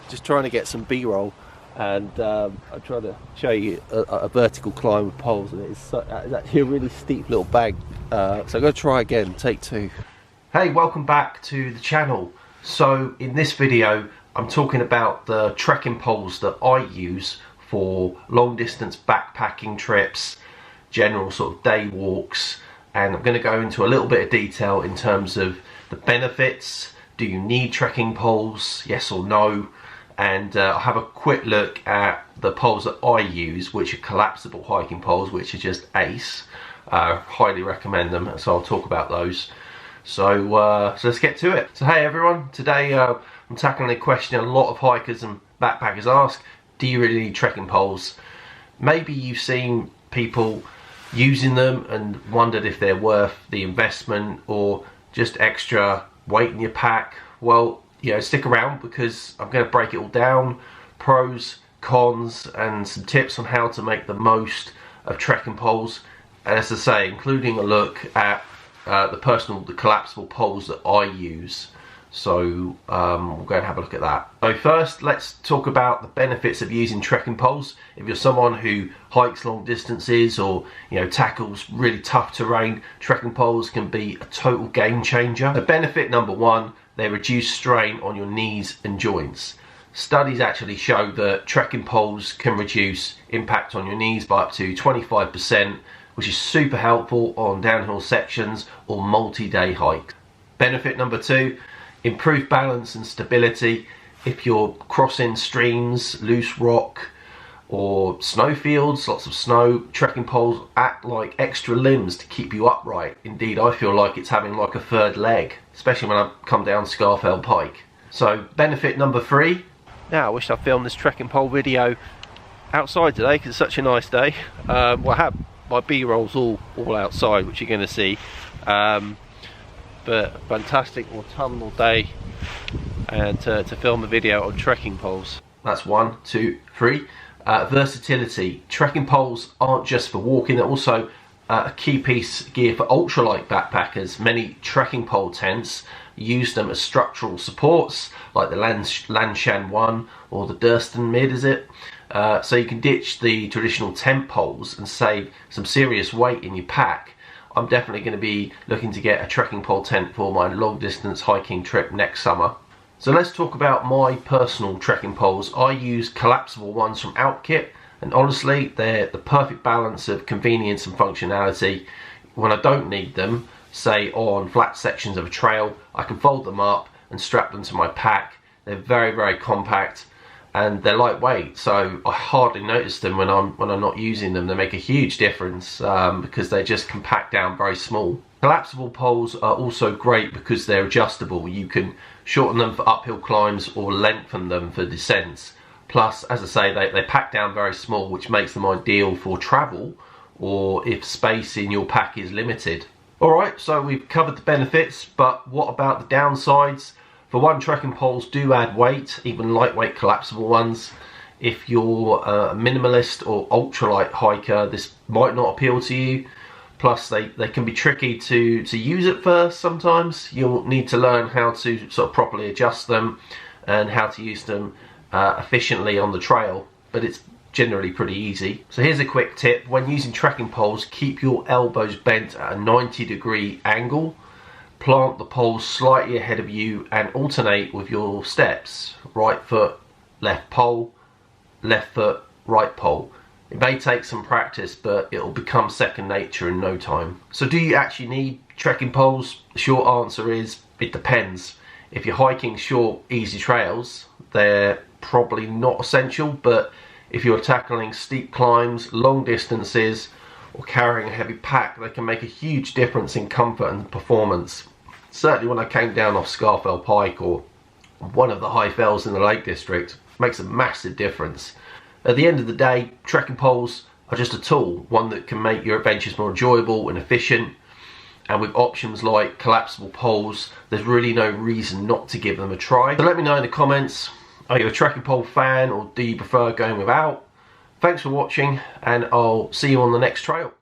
Just trying to get some B-roll, and I'm trying to show you a vertical climb with poles, and it's actually a really steep little bank. So I'm going to try again, take two. Hey, welcome back to the channel. So in this video I'm talking about the trekking poles that I use for long distance backpacking trips, general sort of day walks, and I'm going to go into a little bit of detail in terms of the benefits. Do you need trekking poles, yes or no? And I'll have a quick look at the poles that I use, which are collapsible hiking poles, which are just ace. Highly recommend them, so I'll talk about those. So let's get to it. So hey everyone, today I'm tackling a question a lot of hikers and backpackers ask: do you really need trekking poles? Maybe you've seen people using them and wondered if they're worth the investment or just extra weight in your pack. Well, you know, stick around because I'm going to break it all down, pros, cons, and some tips on how to make the most of trekking poles. And as I say, including a look at the collapsible poles that I use. So we'll go and have a look at that. So first, let's talk about the benefits of using trekking poles. If you're someone who hikes long distances or tackles really tough terrain, trekking poles can be a total game changer. The benefit number one: they reduce strain on your knees and joints. Studies actually show that trekking poles can reduce impact on your knees by up to 25%, which is super helpful on downhill sections or multi-day hikes. Benefit number two: improved balance and stability. If you're crossing streams, loose rock, or snowfields, lots of snow, trekking poles act like extra limbs to keep you upright. Indeed, I feel like it's having like a third leg, especially when I come down Scarfell Pike. So benefit number three. Now I wish I filmed this trekking pole video outside today because it's such a nice day. Well, I have my B-rolls all outside, which you're going to see. But fantastic autumnal day, and to film a video on trekking poles. That's one, two, three. Versatility. Trekking poles aren't just for walking, they're also a key piece of gear for ultralight backpackers. Many trekking pole tents use them as structural supports, like the Lanshan 1 or the Durston Mid, is it? So you can ditch the traditional tent poles and save some serious weight in your pack. I'm definitely going to be looking to get a trekking pole tent for my long distance hiking trip next summer. So let's talk about my personal trekking poles. I use collapsible ones from Outkit, and honestly they're the perfect balance of convenience and functionality. When I don't need them, say on flat sections of a trail, I can fold them up and strap them to my pack. They're very compact and they're lightweight, so I hardly notice them when I'm not using them. They make a huge difference because they just compact down very small. Collapsible poles are also great because they're adjustable. You can shorten them for uphill climbs or lengthen them for descents. Plus, as I say, they pack down very small, which makes them ideal for travel or if space in your pack is limited. Alright, so we've covered the benefits, but what about the downsides? For one, trekking poles do add weight, even lightweight collapsible ones. If you're a minimalist or ultralight hiker, this might not appeal to you. Plus, they can be tricky to use at first sometimes. You'll need to learn how to sort of properly adjust them and how to use them efficiently on the trail, but it's generally pretty easy. So here's a quick tip: when using trekking poles, keep your elbows bent at a 90-degree angle. Plant the poles slightly ahead of you and alternate with your steps. Right foot, left pole, left foot, right pole. It may take some practice, but it'll become second nature in no time. So do you actually need trekking poles? The short answer is it depends. If you're hiking short, easy trails, they're probably not essential, but if you're tackling steep climbs, long distances, or carrying a heavy pack, they can make a huge difference in comfort and performance. Certainly when I came down off Scarfell Pike or one of the high fells in the Lake District, it makes a massive difference. At the end of the day, trekking poles are just a tool, one that can make your adventures more enjoyable and efficient. And with options like collapsible poles, there's really no reason not to give them a try. So let me know in the comments, are you a trekking pole fan or do you prefer going without? Thanks for watching, and I'll see you on the next trail.